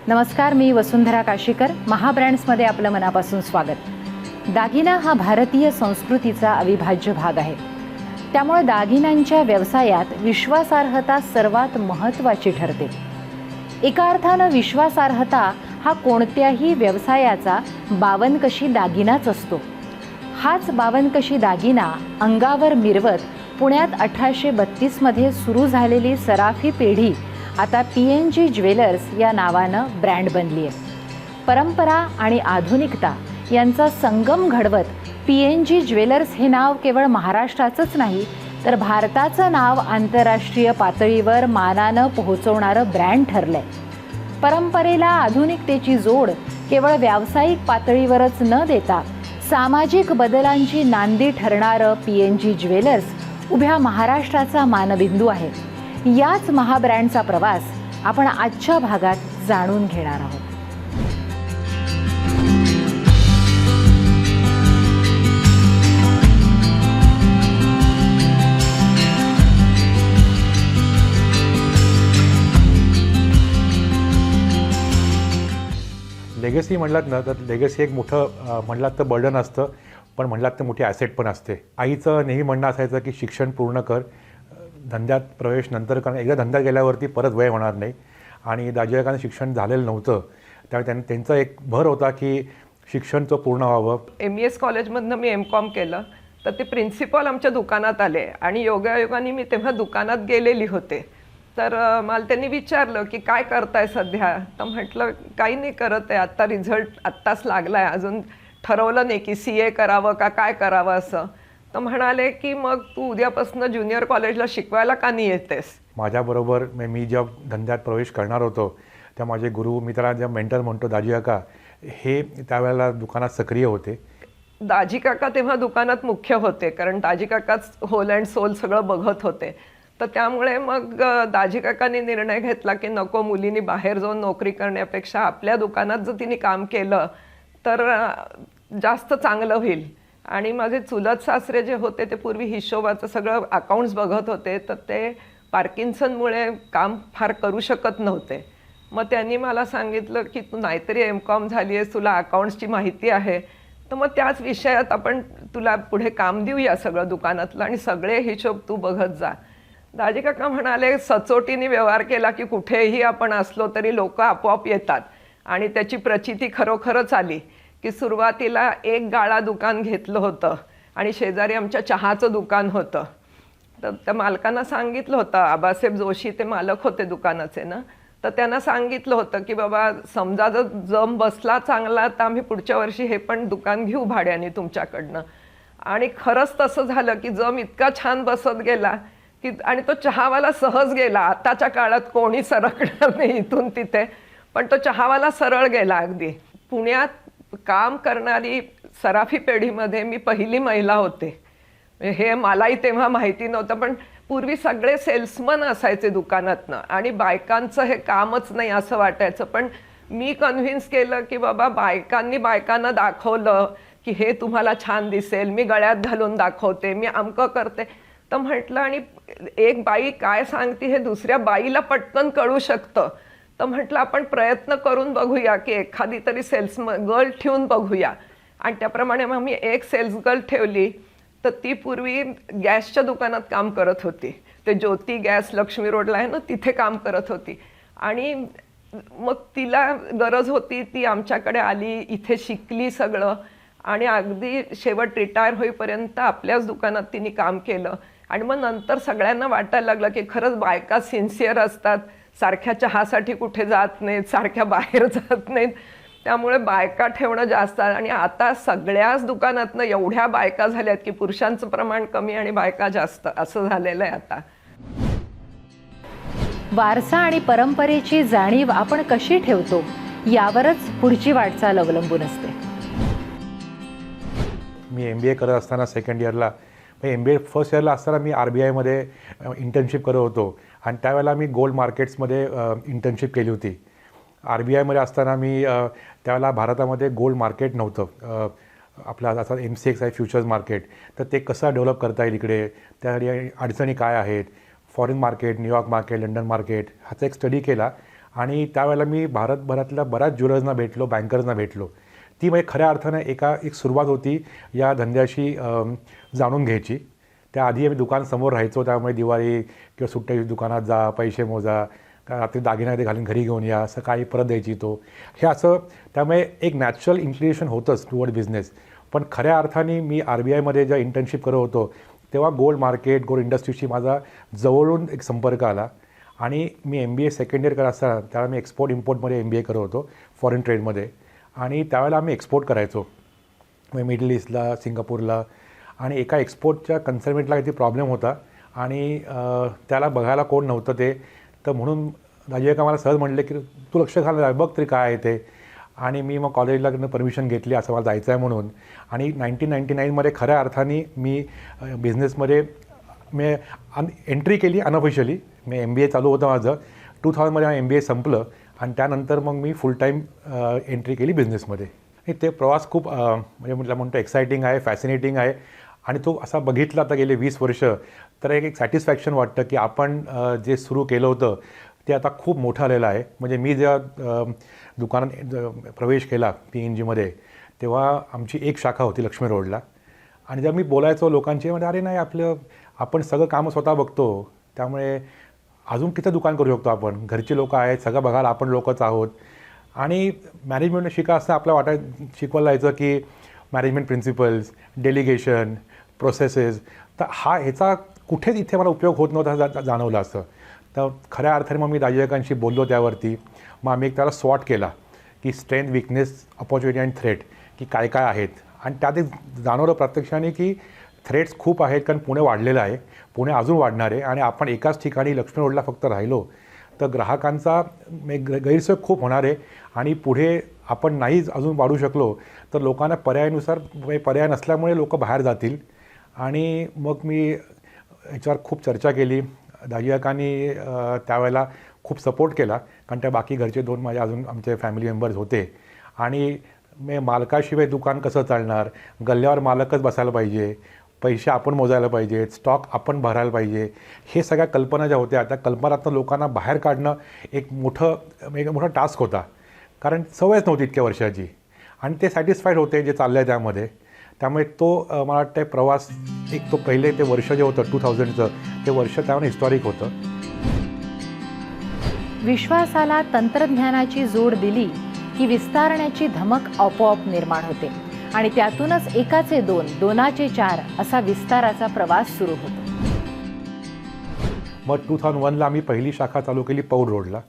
नमस्कार, मी वसुंधरा काशीकर. महाब्रँड्समध्ये आपलं मनापासून स्वागत. दागिना हा भारतीय संस्कृतीचा अविभाज्य भाग आहे. त्यामुळे दागिन्यांच्या व्यवसायात विश्वासार्हता सर्वात महत्त्वाची ठरते. एका अर्थानं विश्वासार्हता हा कोणत्याही व्यवसायाचा बावनकशी दागिनाच असतो. हाच बावनकशी दागिना अंगावर मिरवत पुण्यात 1832मध्ये सुरू झालेली सराफी पेढी आता PNG ज्वेलर्स या नावानं ब्रँड बनली आहे. परंपरा आणि आधुनिकता यांचा संगम घडवत PNG ज्वेलर्स हे नाव केवळ महाराष्ट्राचंच नाही, तर भारताचं नाव आंतरराष्ट्रीय पातळीवर मानानं पोहोचवणारं ब्रँड ठरलंय. परंपरेला आधुनिकतेची जोड केवळ व्यावसायिक पातळीवरच न देता सामाजिक बदलांची नांदी ठरणारं PNG ज्वेलर्स उभ्या महाराष्ट्राचा मानबिंदू आहे. याच महाब्रँडचा प्रवास आपण आजच्या भागात जाणून घेणार आहोत. लेगसी म्हणलात ना, तर लेगसी एक मोठं म्हणलात तर बर्डन असतं, पण म्हणलात तर मोठी ॲसेट पण असते. आईचं नेहमी म्हणणं असायचं की शिक्षण पूर्ण कर, धंद्यात प्रवेश नंतर, कारण एकदा धंद्यात गेल्यावरती परत वय होणार नाही. आणि दाजीकाकांना शिक्षण झालेलं नव्हतं, त्यामुळे त्यांचा एक भर होता की शिक्षणचं पूर्ण व्हावं. MES कॉलेजमधनं मी MCOM केलं, तर ते प्रिन्सिपल आमच्या दुकानात आले आणि योगायोगाने मी तेव्हा दुकानात गेलेली होते. तर मला त्यांनी विचारलं की काय करताय सध्या. तर म्हटलं काही नाही करत आहे, आत्ता रिझल्ट आत्ताच लागला आहे, अजून ठरवलं नाही की CA करावं का काय करावं असं. तर म्हणाले की मग तू उद्यापासून ज्युनियर कॉलेजला शिकवायला का नाही येतेस. माझ्याबरोबर मी जेव्हा धंद्यात प्रवेश करणार होतो त्या माझे गुरु, मी त्याला जेव्हा मेंटर म्हणतो, दाजी काका, हे त्यावेळेला दुकानात सक्रिय होते. दाजी काका तेव्हा दुकानात मुख्य होते, कारण दाजी काकाच होल अँड सोल सगळं बघत होते. तर त्यामुळे मग दाजी काकांनी निर्णय घेतला की नको, मुलींनी बाहेर जाऊन नोकरी करण्यापेक्षा आपल्या दुकानात जर तिने काम केलं तर जास्त चांगलं होईल. आणि माझे चुलत सासरे जे होते ते पूर्वी हिशोबाचं सगळं अकाउंट्स बघत होते, तर ते पार्किन्सनमुळे काम फार करू शकत नव्हते. मग त्यांनी मला सांगितलं की तू नाहीतरी MCOM झाली आहेस, तुला अकाउंट्सची माहिती आहे, तर मग त्याच विषयात आपण तुला पुढे काम देऊया सगळं दुकानातलं, आणि सगळे हिशोब तू बघत जा. दाजी काका म्हणाले, सचोटीने व्यवहार केला की कुठेही आपण असलो तरी लोक आपोआप येतात. आणि त्याची प्रचिती खरोखरच आली की सुरुवातीला एक गाळा दुकान घेतलं होतं आणि शेजारी आमच्या चहाचं दुकान होतं. तर त्या मालकांना सांगितलं होतं, आबासाहेब जोशी ते मालक होते दुकानाचे ना, तर त्यांना सांगितलं होतं की बाबा समजा जर जम बसला चांगला तर आम्ही पुढच्या वर्षी हे पण दुकान घेऊ भाड्याने तुमच्याकडनं. आणि खरंच तसं झालं की जम इतका छान बसत गेला की, आणि तो चहावाला सहज गेला. आताच्या काळात कोणी सरकणार नाही इथून तिथे, पण तो चहावाला सरळ गेला अगदी. पुण्यात काम करणारी सराफी पेढीमध्ये मी पहिली महिला होते. हे मलाही तेव्हा माहिती नव्हतं, पण पूर्वी सगळे सेल्समन असायचे दुकानातनं आणि बायकांचं हे कामच नाही असं वाटायचं. पण मी कन्व्हिन्स केलं की बाबा बायकांना दाखवलं की हे तुम्हाला छान दिसेल, मी गळ्यात घालून दाखवते, मी अमकं करते. तर म्हटलं, आणि एक बाई काय सांगते हे दुसऱ्या बाईला पटकन कळू शकतं. तर म्हटलं आपण प्रयत्न करून बघूया की एखादी तरी गर्ल ठेवून बघूया. आणि त्याप्रमाणे मग मी एक सेल्स गर्ल ठेवली. तर ती पूर्वी गॅसच्या दुकानात काम करत होती, ते ज्योती गॅस लक्ष्मी रोडला आहे ना, तिथे काम करत होती. आणि मग तिला गरज होती, ती आमच्याकडे आली, इथे शिकली सगळं, आणि अगदी शेवट रिटायर होईपर्यंत आपल्याच दुकानात तिने काम केलं. आणि मग नंतर सगळ्यांना वाटायला लागलं की खरंच बायका सिन्सिअर असतात, सारख्या चहासाठी कुठे जात नाहीत, सारख्या बाहेर जात नाहीत, त्यामुळे बायका ठेवणं जास्त. आणि आता सगळ्याच दुकानातनं एवढ्या बायका झाल्यात की पुरुषांचं प्रमाण कमी आणि बायका जास्त असं झालेलं आहे आता. वारसा आणि परंपरेची जाणीव आपण कशी ठेवतो यावरच पुढची वाटचाल अवलंबून असते. मी MBA करत असताना सेकंड इयरला, MBA फर्स्ट इयरला असताना मी RBIमध्ये इंटर्नशिप करत होतो. आणि त्यावेळेला मी गोल्ड मार्केट्समध्ये इंटर्नशिप केली होती. RBIमध्ये असताना मी त्यावेळेला भारतामध्ये गोल्ड मार्केट नव्हतं. आपला आता MCX आहे, फ्युचर्स मार्केट. तर ते कसं डेव्हलप करता येईल इकडे, त्यासाठी अडचणी काय आहेत, foreign market, New York market, London market ह्याचा एक स्टडी केला. आणि त्यावेळेला मी भारतभरातल्या बऱ्याच ज्वेलर्सना भेटलो, बँकर्सना भेटलो. ती म्हणजे खऱ्या अर्थानं एक सुरुवात होती या धंद्याशी जाणून घ्यायची. त्याआधी आम्ही दुकान समोर राहायचो, त्यामुळे दिवाळी किंवा सुट्ट्या दुकानात जा, पैसे मोजा, रात्री दागिना ते घालून घरी घेऊन या, सकाळी परत द्यायची तो, हे असं. त्यामुळे एक नॅचरल इन्क्लिनेशन होतंच टुवर्ड बिझनेस. पण खऱ्या अर्थाने मी RBIमध्ये जेव्हा इंटर्नशिप करत होतो तेव्हा गोल्ड मार्केट, गोल्ड इंडस्ट्रीशी माझा जवळून एक संपर्क आला. आणि मी MBA सेकंड इयर करत असताना त्यावेळेला मी एक्सपोर्ट इम्पोर्टमध्ये MBA करत होतो, फॉरेन ट्रेडमध्ये. आणि त्यावेळेला आम्ही एक्सपोर्ट करायचो मिडल ईस्टला, सिंगापूरला. आणि एका एक्सपोर्टच्या कन्साइनमेंटला काहीतरी प्रॉब्लेम होता आणि त्याला बघायला कोण नव्हतं ते. तर म्हणून दाजी काका मला सहज म्हणले की तू लक्ष घाल, बघ तरी काय आहे ते. आणि मी मग कॉलेजला परमिशन घेतली, असं मला जायचं आहे म्हणून. आणि 1999मध्ये खऱ्या अर्थाने मी बिझनेसमध्ये मी एंट्री केली अनऑफिशियली. मी MBA चालू होतं माझं. 2000मध्ये MBA संपलं आणि त्यानंतर मग मी फुल टाईम एंट्री केली बिझनेसमध्ये. ते प्रवास खूप म्हणजे म्हटलं म्हणतो एक्सायटिंग आहे, फॅसिनेटिंग आहे. आणि तो असा बघितला आता गेले 20 वर्ष तर एक सॅटिस्फॅक्शन वाटतं की आपण जे सुरू केलं होतं ते आता खूप मोठं आलेलं आहे. म्हणजे मी जेव्हा दुकानात प्रवेश केला PNGमध्ये तेव्हा आमची एक शाखा होती लक्ष्मी रोडला. आणि जेव्हा मी बोलायचो लोकांची, म्हणजे अरे नाही, आपण सगळं कामं स्वतः बघतो, त्यामुळे अजून किती दुकान करू शकतो आपण, घरची लोकं आहेत, सगळं बघायला आपण लोकच आहोत. आणि मॅनेजमेंट शिका असं आपल्याला शिकवायला जायचं की मॅनेजमेंट प्रिन्सिपल्स, डेलिगेशन, प्रोसेसेस. तर ह्याचा कुठेच इथे मला उपयोग होत नव्हता जाणवलं असं. तर खऱ्या अर्थाने मग मी दाजीकाकांशी बोललो त्यावरती. मग आम्ही त्याला सॉर्ट केला की strength, weakness, opportunity and threat की काय काय आहेत. आणि त्यात एक जाणवलं प्रत्यक्षाने की थ्रेट्स खूप आहेत, कारण पुणे वाढलेलं आहे, पुणे अजून वाढणार आहे. आणि आपण एकाच ठिकाणी लक्ष्मी रोडला फक्त राहिलो तर ग्राहकांचा गैरसोय खूप होणार आहे. आणि पुढे आपण नाहीच अजून वाढू शकलो तर लोकांना पर्याय नसल्यामुळे लोक बाहेर जातील. आणि मग मी याच्यावर खूप चर्चा केली. दाजीकाकांनी त्यावेळेला खूप सपोर्ट केला, कारण त्या बाकी घरचे 2 माझे अजून आमचे फॅमिली मेंबर्स होते. आणि मालकाशिवाय दुकान कसं चालणार, गल्ल्यावर मालकच बसायला पाहिजे, पैसे आपण मोजायला पाहिजेत, स्टॉक आपण भरायला पाहिजे, हे सगळ्या कल्पना ज्या होत्या त्या कल्पनातनं लोकांना बाहेर काढणं एक मोठा टास्क होता, कारण सवयच नव्हती इतक्या वर्षाची. आणि ते सॅटिस्फाईड होते जे चाललं आहे त्यामध्ये. त्यामुळे तो मला वाटतं प्रवास तो पहिले ते वर्ष जे होतं 2000चं ते वर्ष त्यामुळे हिस्टॉरिक होतं. विश्वासाला तंत्रज्ञानाची जोड दिली की विस्तारण्याची धमक आपोआप निर्माण होते आणि त्यातूनच एकाचे 2, 2चे 4 असा विस्ताराचा प्रवास सुरू होतो. मग 2001ला आम्ही पहिली शाखा चालू केली पौड रोडला.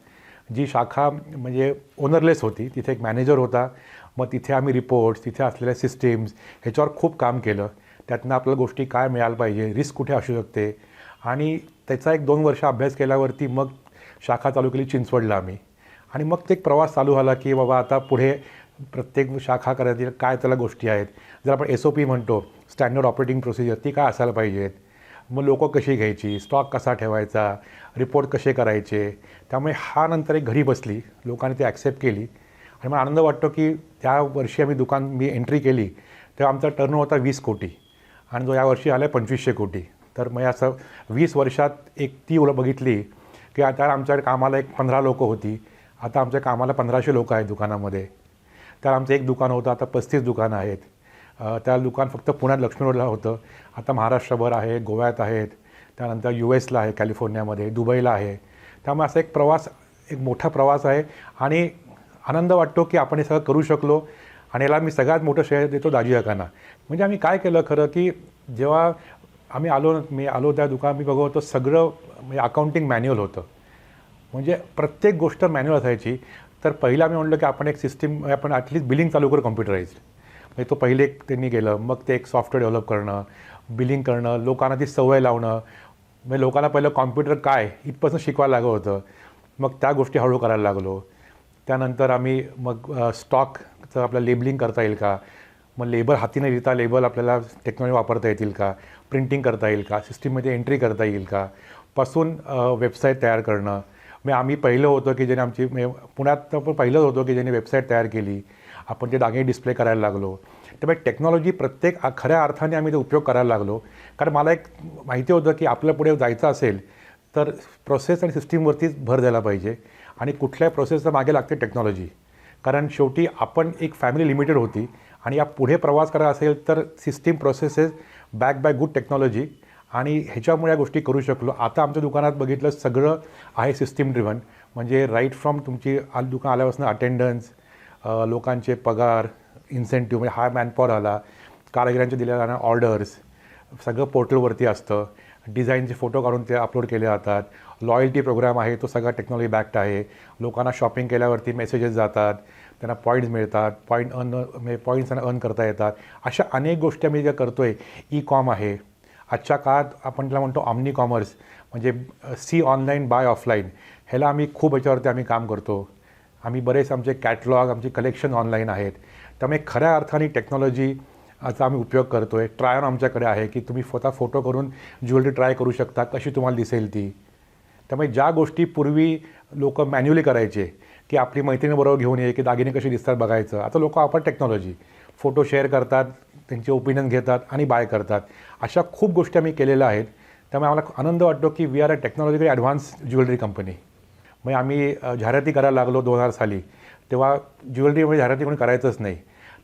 जी शाखा म्हणजे ओनरलेस होती, तिथे एक मॅनेजर होता. मग तिथे आम्ही रिपोर्ट्स, तिथे असलेल्या सिस्टीम्स ह्याच्यावर खूप काम केलं. त्यातनं आपल्याला गोष्टी काय मिळायला पाहिजे, रिस्क कुठे असू शकते. आणि त्याचा एक 2 वर्ष अभ्यास केल्यावरती मग शाखा चालू केली चिंचवडला आम्ही. आणि मग ते एक प्रवास चालू झाला की बाबा आता पुढे प्रत्येक शाखा करायची काय त्याला गोष्टी आहेत. जर आपण SOP म्हणतो, स्टँडर्ड ऑपरेटिंग प्रोसिजर, ती काय असायला पाहिजेत. मग लोकं कशी घ्यायची, स्टॉक कसा ठेवायचा, रिपोर्ट कसे करायचे. त्यामुळे नंतर एक घडी बसली, लोकांनी ती ॲक्सेप्ट केली. आणि मला आनंद वाटतो की त्या वर्षी मी एंट्री केली तेव्हा आमचा टर्नओव्हर होता 20 कोटी आणि जो यावर्षी आला आहे 2500 कोटी. तर मग असं 20 वर्षात एक ती बघितली की आता आमच्याकडे कामाला 15 लोकं होती, आता आमच्या कामाला 1500 लोकं आहेत दुकानामध्ये. तर आमचं एक दुकान होतं, आता 35 दुकानं आहेत. त्या दुकान फक्त पुण्यात लक्ष्मी रोडला होतं, आता महाराष्ट्रभर आहे, गोव्यात आहेत, त्यानंतर USला आहे, कॅलिफोर्नियामध्ये, दुबईला आहे. त्यामुळे असा एक मोठा प्रवास आहे. आणि आनंद वाटतो की आपण हे सगळं करू शकलो. आणि याला मी सगळ्यात मोठं श्रेय देतो दाजीकाकांना. म्हणजे आम्ही काय केलं खरं की जेव्हा मी आलो त्या दुकानात, मी बघतो सगळं म्हणजे अकाउंटिंग मॅन्युअल होतं. म्हणजे प्रत्येक गोष्ट मॅन्युअल असायची. तर पहिलं आम्ही म्हणलं की आपण एक सिस्टीम, आपण ॲटलीस्ट बिलिंग चालू करू कॉम्प्युटराईज्ड. म्हणजे तो पहिले त्यांनी केलं. मग ते एक सॉफ्टवेअर डेव्हलप करणं, बिलिंग करणं, लोकांना ती सवय लावणं. म्हणजे लोकांना पहिलं कॉम्प्युटर काय इथपासून शिकवायला लागत होतं. मग त्या गोष्टी हळू करायला लागलो. त्यानंतर आम्ही मग स्टॉकचं आपलं लेबलिंग करता येईल का, मग लेबल हातीने लिहिता लेबल आपल्याला टेक्नॉलॉजी वापरता येतील का, प्रिंटिंग करता येईल का, सिस्टीममध्ये एंट्री करता येईल का, पासून वेबसाईट तयार करणं. मग आम्ही पहिलं होतं की ज्याने आमची पुण्यात पण पहिलंच होतं की ज्याने वेबसाईट तयार केली. आपण ते दागिने डिस्प्ले करायला लागलो. त्यामुळे टेक्नॉलॉजी प्रत्येक खऱ्या अर्थाने आम्ही ते उपयोग करायला लागलो. कारण मला एक माहिती होतं की आपल्या पुढे जायचं असेल तर प्रोसेस आणि सिस्टीमवरतीच भर द्यायला पाहिजे. आणि कुठल्याही प्रोसेसच्या मागे लागते टेक्नॉलॉजी. कारण शेवटी आपण एक फॅमिली लिमिटेड होती आणि या पुढे प्रवास करायचा असेल तर system processes back by good technology आणि ह्याच्यामुळे या गोष्टी करू शकलो. आता आमच्या दुकानात बघितलं सगळं आहे सिस्टीम ड्रिव्हन. म्हणजे राईट फ्रॉम तुमची दुकान आल्यापासून अटेंडन्स, लोकांचे पगार, इन्सेंटिव्ह, म्हणजे हा मॅनपॉवर आला, कारागिरांचे दिल्या जाणाऱ्या ऑर्डर्स सगळं पोर्टलवरती असतं. डिझाईनचे फोटो काढून ते अपलोड केले जातात. लॉयल्टी प्रोग्राम आहे तो सगळा टेक्नॉलॉजी बॅक्ड आहे. लोकांना शॉपिंग केल्यावरती मेसेजेस जातात, त्यांना पॉईंट्स मिळतात, पॉईंट्स त्यांना अर्न करता येतात. अशा अनेक गोष्टी आम्ही ज्या करतो आहे. ई कॉम आहे. आजच्या काळात आपण त्याला म्हणतो ऑमनी कॉमर्स, म्हणजे सी ऑनलाईन बाय ऑफलाईन. ह्याला आम्ही खूप ह्याच्यावरती आम्ही काम करतो. आम्ही बरेच आमचे कॅटलॉग, आमची कलेक्शन ऑनलाईन आहेत. त्यामुळे खऱ्या अर्थाने टेक्नॉलॉजीचा आम्ही उपयोग करतो आहे. ट्राय ऑन आमच्याकडे आहे की तुम्ही स्वतः फोटो करून ज्वेलरी ट्राय करू शकता, कशी तुम्हाला दिसेल ती. त्यामुळे ज्या गोष्टी पूर्वी लोक मॅन्युअली करायचे की आपली मैत्रिणीबरोबर घेऊन ये की दागिने कसे दिसतात बघायचं, आता लोक वापर टेक्नॉलॉजी, फोटो शेअर करतात, त्यांचे ओपिनियन घेतात आणि बाय करतात. अशा खूप गोष्टी आम्ही केलेल्या आहेत. त्यामुळे आम्हाला आनंद वाटतो की we are a technologically advance jewellery company. मग आम्ही जाहिराती करायला लागलो 2000 साली. तेव्हा ज्वेलरीमध्ये जाहिराती कोणी करायचंच नाही.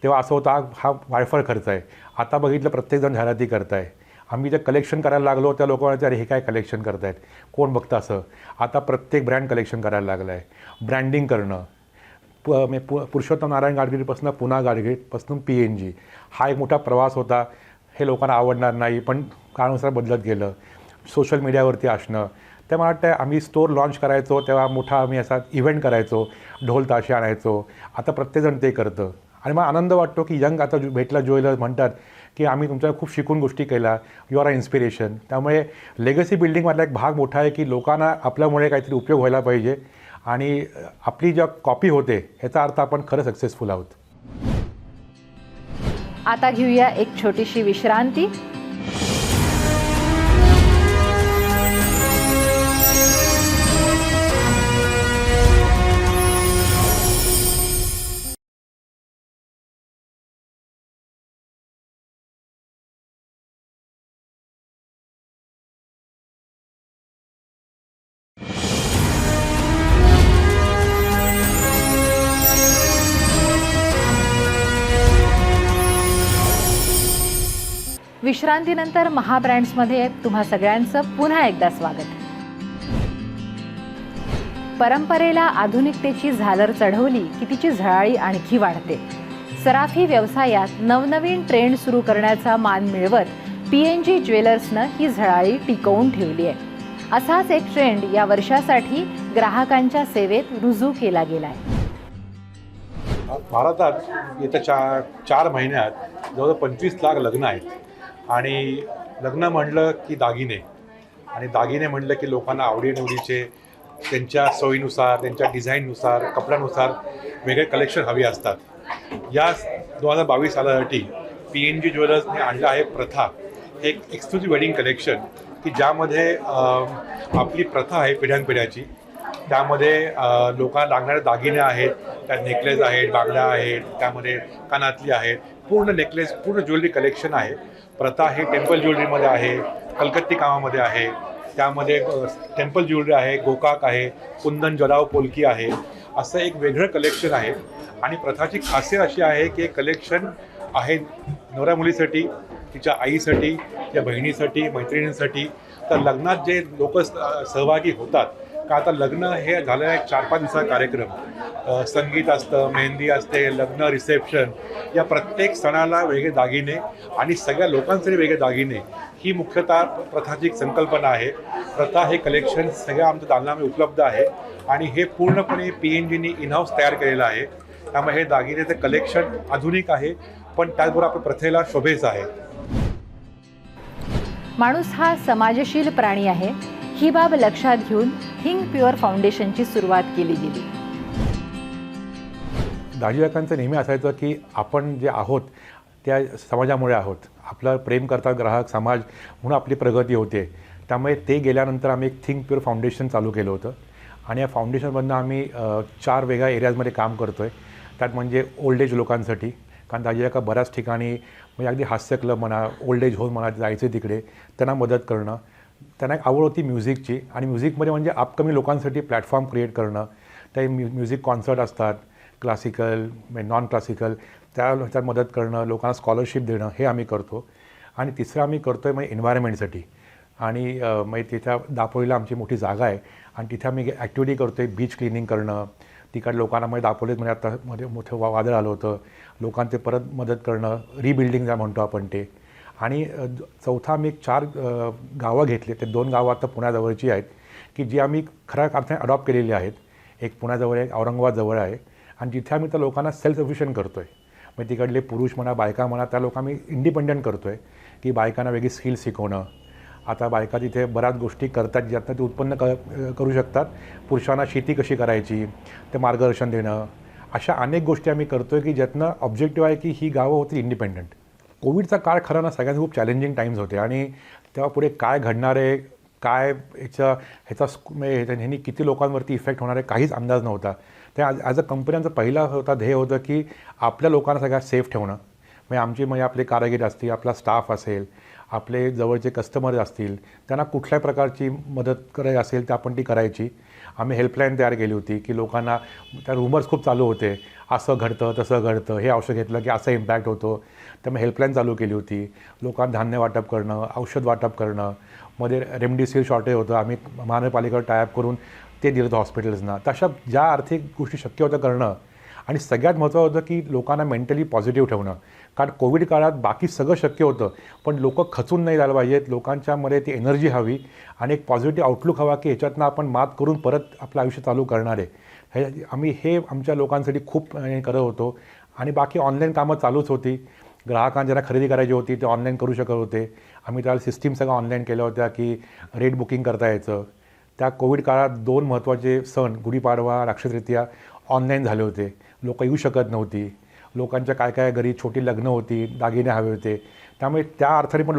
तेव्हा असं होता हा वायफळ खर्च आहे. आता बघितलं प्रत्येकजण जाहिराती करत आहे. आम्ही जे कलेक्शन करायला लागलो त्या लोक म्हणायचे अरे हे काय कलेक्शन करतायत, कोण बघतं असं. आता प्रत्येक ब्रँड कलेक्शन करायला लागलं आहे. ब्रँडिंग करणं, पुरुषोत्तम नारायण गाडगिरीपासून पुन्हा गाडगिरीपासून PNG हा एक मोठा प्रवास होता. हे लोकांना आवडणार नाही पण काळानुसार बदलत गेलं. सोशल मीडियावरती असणं. त्या मला वाटतं आम्ही स्टोअर लॉन्च करायचो तेव्हा मोठा आम्ही असा इव्हेंट करायचो, ढोल ताशे आणायचो. आता प्रत्येकजण ते करतं आणि मला आनंद वाटतो की यंग आता भेटला ज्वेलर म्हणतात की आम्ही तुमच्या खूप शिकून गोष्टी केल्या, यू आर अ इन्स्पिरेशन. त्यामुळे लेगसी बिल्डिंगमधला एक भाग मोठा आहे की लोकांना आपल्यामुळे काहीतरी उपयोग व्हायला पाहिजे आणि आपली ज्या कॉपी होते ह्याचा अर्थ आपण खरं सक्सेसफुल आहोत. आता घेऊया एक छोटीशी विश्रांती. विश्रांतीनंतर महाब्रँड्समध्ये तुम्हा सगळ्यांचं पुन्हा एकदा स्वागत. परंपरेला आधुनिकतेची झालर चढवली की तिची झळाळी आणखी वाढते. सराफी व्यवसायात नवनवीन ट्रेंड सुरू करण्याचा मान मिळवत PNG ज्वेलर्सनं ही झळाळी टिकवून ठेवली आहे. असाच एक ट्रेंड या वर्षासाठी ग्राहकांच्या सेवेत रुजू केला गेला आहे. भारतात येत्या 4 महिन्यात जवळजवळ 25 लाख लग्न आहेत. आणि लग्न म्हणलं की दागिने, आणि दागिने म्हणलं की लोकांना आवडीनिवडीचे त्यांच्या सोयीनुसार, त्यांच्या डिझाईननुसार, कपड्यानुसार वेगळे कलेक्शन हवी असतात. या 2022 सालासाठी PNG ज्वेलर्सने आणलं आहे प्रथा, एक एक्सक्लुझिव्ह वेडिंग कलेक्शन की ज्यामध्ये आपली प्रथा आहे पिढ्यानपिढ्याची. त्यामध्ये लोकांना लागणारे दागिने आहेत, त्यात नेकलेस आहेत, बांगड्या आहेत, त्यामध्ये कानातली आहेत, पूर्ण नेकलेस, पूर्ण ज्वेलरी कलेक्शन आहे. प्रथा हे टेम्पल ज्वेलरीमध्ये आहे, कलकत्ती कामामध्ये आहे, त्यामध्ये टेम्पल ज्वेलरी आहे, गोकाक आहे, कुंदन जडाव पोलकी आहे. असं एक वेगळं कलेक्शन आहे. आणि प्रथाची खासियत अशी आहे की कलेक्शन आहे नवऱ्या मुलीसाठी, तिच्या आईसाठी, त्या बहिणीसाठी, मैत्रिणींसाठी. तर लग्नात जे लोक सहभागी होतात, का आता लग्न हे झालं आहे 4-5 दिवसाचा कार्यक्रम. संगीत असतं, मेहंदी असते, लग्न, रिसेप्शन, या प्रत्येक सणाला वेगळे दागिने आणि सगळ्या लोकांसाठी वेगळे दागिने, ही मुख्यतः प्रथाची एक संकल्पना आहे. प्रथा हे कलेक्शन सगळ्या आमच्या दालनामध्ये उपलब्ध आहे आणि हे पूर्णपणे PNGनी इनहाऊस तयार केलेलं आहे. त्यामुळे हे दागिन्याचं कलेक्शन आधुनिक आहे पण त्याचबरोबर आपल्या प्रथेला शोभेचं आहे. माणूस हा समाजशील प्राणी आहे, ही बाब लक्षात घेऊन थिंक प्युअर फाउंडेशनची सुरुवात केली गेली. दाजीकाकांचं नेहमी असायचं की आपण जे आहोत त्या समाजामुळे आहोत. आपलं प्रेम करतात ग्राहक, समाज, म्हणून आपली प्रगती होते. त्यामुळे ते गेल्यानंतर आम्ही एक थिंक प्युअर फाउंडेशन चालू केलं होतं आणि या फाउंडेशनमधनं आम्ही 4 वेगळ्या एरियाजमध्ये काम करतो आहे. त्यात म्हणजे ओल्ड एज लोकांसाठी, कारण दाजीकाका बऱ्याच ठिकाणी म्हणजे अगदी हास्य क्लब म्हणा, ओल्ड एज होम म्हणा, जायचे तिकडे त्यांना मदत करणं. त्यांना एक आवड होती म्युझिकची आणि म्युझिकमध्ये म्हणजे अपकमिंग लोकांसाठी प्लॅटफॉर्म क्रिएट करणं. ते म्युझिक कॉन्सर्ट असतात, क्लासिकल नॉन क्लासिकल, ह्याच्यात मदत करणं, लोकांना स्कॉलरशिप देणं हे आम्ही करतो. आणि तिसरं आम्ही करतो आहे एन्व्हायरमेंटसाठी. आणि तिथं दापोलीला आमची मोठी जागा आहे आणि तिथे आम्ही ॲक्टिव्हिटी करतो आहे, बीच क्लिनिंग करणं, तिकडे लोकांना दापोलीत आता मोठं वादळ आलं होतं, लोकांचे परत मदत करणं, रिबिल्डिंग ज्या म्हणतो आपण ते. आणि चौथा आम्ही 4 गावं घेतली, ते 2 गावं आता पुण्याजवळची आहेत की जी आम्ही खऱ्या अर्थाने अडॉप्ट केलेली आहेत. एक पुण्याजवळ आहे, औरंगाबाद जवळ आहे, आणि जिथे आम्ही त्या लोकांना सेल्फ सफिशियंट करतो आहे. तिकडले पुरुष म्हणा, बायका म्हणा, त्या लोक आम्ही इंडिपेंडंट करतो आहे की बायकांना वेगळी स्किल शिकवणं. आता बायका तिथे बऱ्याच गोष्टी करतात ज्यातनं ते उत्पन्न करू शकतात. पुरुषांना शेती कशी करायची ते मार्गदर्शन देणं, अशा अनेक गोष्टी आम्ही करतो आहे की ज्यातनं ऑब्जेक्टिव्ह आहे की ही गावं होती इंडिपेंडंट. कोविडचा काळ खरा ना सगळ्यांना खूप चॅलेंजिंग टाईम्स होते आणि तेव्हा पुढे काय घडणार आहे, काय ह्यानी किती लोकांवरती इफेक्ट होणार आहे काहीच अंदाज नव्हता. ते ॲज अ कंपन्यांचं पहिला ध्येय होतं की आपल्या लोकांना सगळ्यात सेफ ठेवणं. आमची आपले कारागीर असतील, आपला स्टाफ असेल, आपले जवळचे कस्टमर असतील, त्यांना कुठल्याही प्रकारची मदत करायची असेल तर आपण ती करायची. आम्ही हेल्पलाईन तयार केली होती की लोकांना, त्या रूमर्स खूप चालू होते, असं घडतं तसं घडतं, हे औषध घेतलं की असं इम्पॅक्ट होतो. त्यामुळे हेल्पलाईन चालू केली होती. लोकांना धान्य वाटप करणं, औषध वाटप करणं, मध्ये रेमडेसिवीर शॉर्टेज होतं, आम्ही महानगरपालिकेवर टायअप करून ते दिलं होतं हॉस्पिटल्सना. तशा ज्या आर्थिक गोष्टी शक्य होतं करणं. आणि सगळ्यात महत्त्वाचं होतं की लोकांना मेंटली पॉझिटिव्ह ठेवणं. कारण कोविड काळात बाकी सगळं शक्य होतं, पण लोक खचून नाही जायला पाहिजेत, लोकांच्यामध्ये ती एनर्जी हवी आणि एक पॉझिटिव्ह आउटलुक हवा की ह्याच्यातनं आपण मात करून परत आपलं आयुष्य चालू करणार आहे. हे आमच्या लोकांसाठी खूप करत होतो. आणि बाकी ऑनलाईन कामं चालूच होती. ग्राहकांना ज्यांना खरेदी करायची होती ते ऑनलाईन करू शकत होते. आम्ही त्याला सिस्टीम सगळं ऑनलाईन केल्या होत्या की रेट बुकिंग करता यायचं. त्या कोविड काळात 2 महत्त्वाचे सण, गुढीपाडवा, अक्षय तृतीया ऑनलाईन झाले होते. लोक येऊ शकत नव्हती. लोकांच्या काय घरी छोटी लग्न होती, दागिने हवे होते. त्यामुळे त्या अर्थाने पण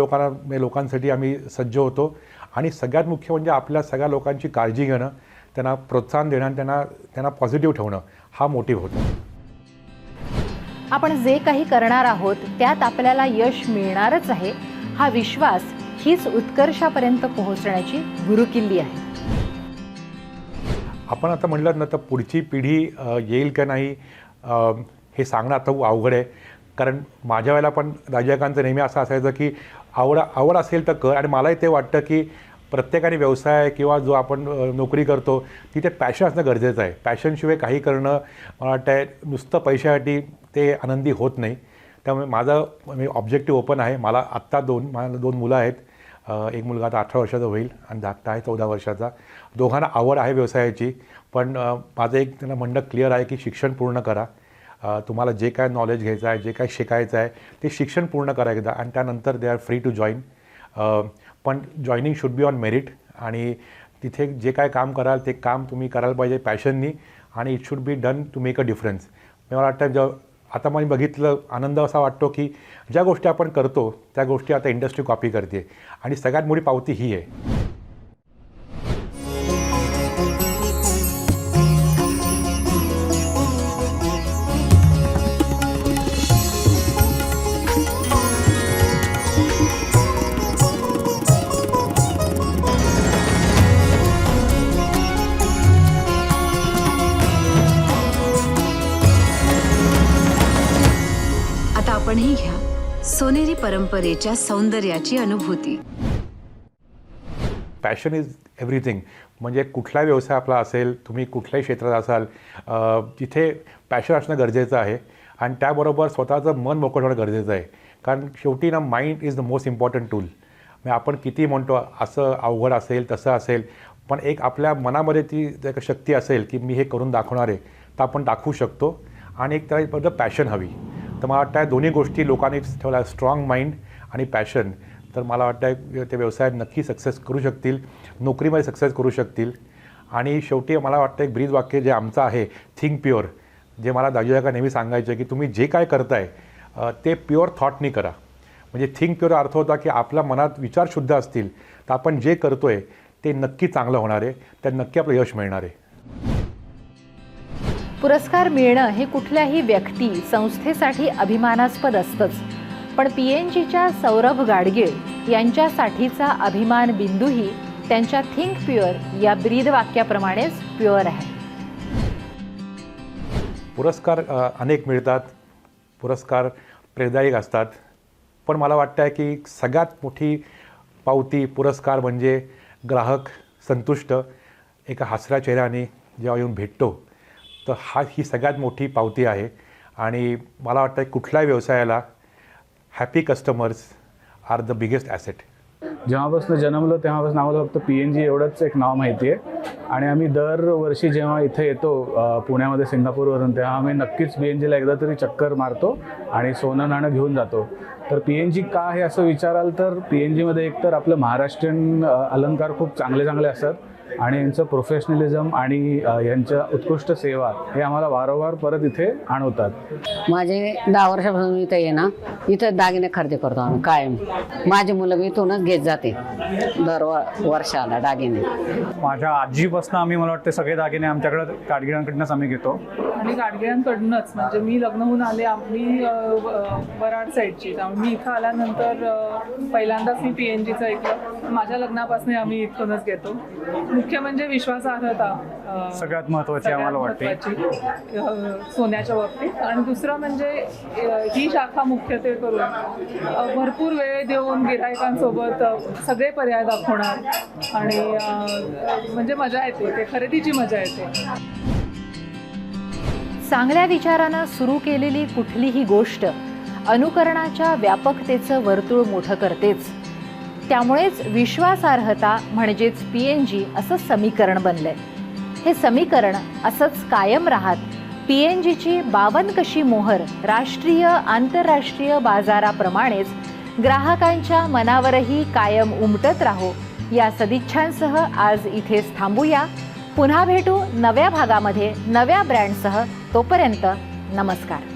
लोकांसाठी आम्ही सज्ज होतो. आणि सगळ्यात मुख्य म्हणजे आपल्या सगळ्या लोकांची काळजी घेणं, त्यांना प्रोत्साहन देणं आणि त्यांना पॉझिटिव्ह ठेवणं हा मोटिव्ह होता. आपण जे काही करणार आहोत त्यात आपल्याला यश मिळणारच आहे हा विश्वास हीच उत्कर्षापर्यंत पोहोचण्याची गुरुकिल्ली आहे. आपण आता म्हटलं ना तर पुढची पिढी येईल का नाही हे सांगणं आता खूप अवघड आहे. कारण माझ्या वेळेला पण राजाकांचं नेहमी असं असायचं की आवड असेल तर कर. आणि मलाही ते वाटतं की प्रत्येकाने व्यवसाय किंवा जो आपण नोकरी करतो तिथे पॅशन असणं गरजेचं आहे. पॅशनशिवाय काही करणं मला वाटतं नुसतं पैशासाठी ते आनंदी होत नाही. त्यामुळे माझं ऑब्जेक्टिव्ह ओपन आहे. मला आत्ता मला 2 मुलं आहेत. एक मुलगा आता 18 वर्षाचा होईल आणि धाकटा आहे 14 वर्षाचा. दोघांना आवड आहे व्यवसायाची. पण माझं एक त्यांना म्हणणं क्लिअर आहे की शिक्षण पूर्ण करा. तुम्हाला जे काय नॉलेज घ्यायचं आहे, जे काय शिकायचं आहे ते शिक्षण पूर्ण करा एकदा, आणि त्यानंतर they are free to join. पण joining should be on merit. आणि तिथे जे काय काम कराल ते काम तुम्ही करायला पाहिजे पॅशननी, आणि it should be done to make a difference. मला वाटतं आता मी बघितलं, आनंद असा वाटतो की ज्या गोष्टी आपण करतो त्या गोष्टी आता इंडस्ट्री कॉपी करते. आणि सगळ्यात मोठी पावती ही आहे. आपणही घ्या सोनेरी परंपरेच्या सौंदर्याची अनुभूती. Passion is everything. म्हणजे कुठलाही व्यवसाय आपला असेल, तुम्ही कुठल्याही क्षेत्रात असाल, तिथे पॅशन असणं गरजेचं आहे. आणि त्याबरोबर स्वतःचं मन मोकळं होणं गरजेचं आहे. कारण शेवटी ना mind is the most important tool. म्हणजे आपण किती म्हणतो असं अवघड असेल तसं असेल, पण एक आपल्या मनामध्ये ती एक शक्ती असेल की मी हे करून दाखवणार आहे तर आपण दाखवू शकतो. आणि एक त्याबद्दल पॅशन हवी. तर मला वाटतं दोन्ही गोष्टी लोकांनी ठेवल्या, स्ट्रॉंग माइंड आणि पॅशन, तर मला वाटतं ते व्यवसायात नक्की सक्सेस करू शकतील, नोकरीमध्ये सक्सेस करू शकतील. आणि शेवटी मला वाटतं एक ब्रीज वाक्य जे आमचं आहे, थिंक प्युअर, जे मला दाजी काका नेहमी सांगायचे की तुम्ही जे काय करताय ते प्युअर थॉटनी करा. म्हणजे थिंक प्युअर अर्थ होता की आपल्या मनात विचार शुद्ध असतील तर आपण जे करतोय ते नक्की चांगलं होणार आहे, त्यात नक्की आपलं यश मिळणार आहे. पुरस्कार मिळणं हे कुठल्याही व्यक्ती संस्थेसाठी अभिमानास्पद असतंच. पण PNGच्या सौरभ गाडगीळ यांच्यासाठीचा अभिमान बिंदूही त्यांच्या थिंक प्युअर या ब्रीद वाक्याप्रमाणेच प्युअर आहे. पुरस्कार अनेक मिळतात, पुरस्कार प्रेरणादायक असतात, पण मला वाटतं आहे की सगळ्यात मोठी पावती पुरस्कार म्हणजे ग्राहक संतुष्ट एका हसऱ्या चेहऱ्याने जेव्हा येऊन भेटतो, तर ही सगळ्यात मोठी पावती आहे. आणि मला वाटतं कुठल्याही व्यवसायाला happy customers are the biggest asset. जेव्हापासून जन्मलो तेव्हापासून आम्हाला फक्त PNG एवढंच एक नाव माहिती आहे आणि आम्ही दरवर्षी जेव्हा इथे येतो पुण्यामध्ये सिंगापूरवरून, तेव्हा आम्ही नक्कीच PNGला एकदा तरी चक्कर मारतो आणि सोनं नाणं घेऊन जातो. तर PNG का आहे असं विचाराल तर PNGमध्ये एकतर आपलं महाराष्ट्रीयन अलंकार खूप चांगले चांगले असतात आणि यांचं प्रोफेशनलिझम आणि यांच्या उत्कृष्ट सेवा हे आम्हाला वारंवार परत इथे आणवतात. माझे 10 वर्षापासून इथं आहे ना, इथं दागिने खरेदी करतो आम्ही कायम. माझी मुलं बी इथूनच घेत जाते दर वर्षाला दागिने. माझ्या आजीपासून आम्ही मला वाटते सगळे दागिने आमच्याकडे गाडगिळ्यांकडूनच आम्ही घेतो. आणि गाडगिळ्यांकडूनच म्हणजे मी लग्न होऊन आले, आम्ही वराड साईडची, त्यामुळे मी इथं आल्यानंतर पहिल्यांदाच मी PNGचं ऐकलं. माझ्या लग्नापासून आम्ही इथूनच घेतो. मुख्य म्हणजे विश्वासार्हता सगळ्यात महत्त्वाची आम्हाला वाटते सोन्याच्या बाबतीत. आणि दुसरं म्हणजे ही शाखा मुख्यत्वे करून भरपूर वेळ देऊन गिरायकांसोबत सगळे पर्याय दाखवणार आणि म्हणजे मजा येते, ते खरेदीची मजा येते. चांगल्या विचारानं सुरू केलेली कुठलीही गोष्ट अनुकरणाच्या व्यापकतेचं वर्तुळ मोठं करतेच. त्यामुळेच विश्वासार्हता म्हणजेच PNG असं समीकरण बनलंय. हे समीकरण असंच कायम राहत PNGची 52 मोहर राष्ट्रीय आंतरराष्ट्रीय बाजाराप्रमाणेच ग्राहकांच्या मनावरही कायम उमटत राहो या सदिच्छांसह आज इथेच थांबूया. पुन्हा भेटू नव्या भागामध्ये नव्या ब्रँडसह. तोपर्यंत नमस्कार.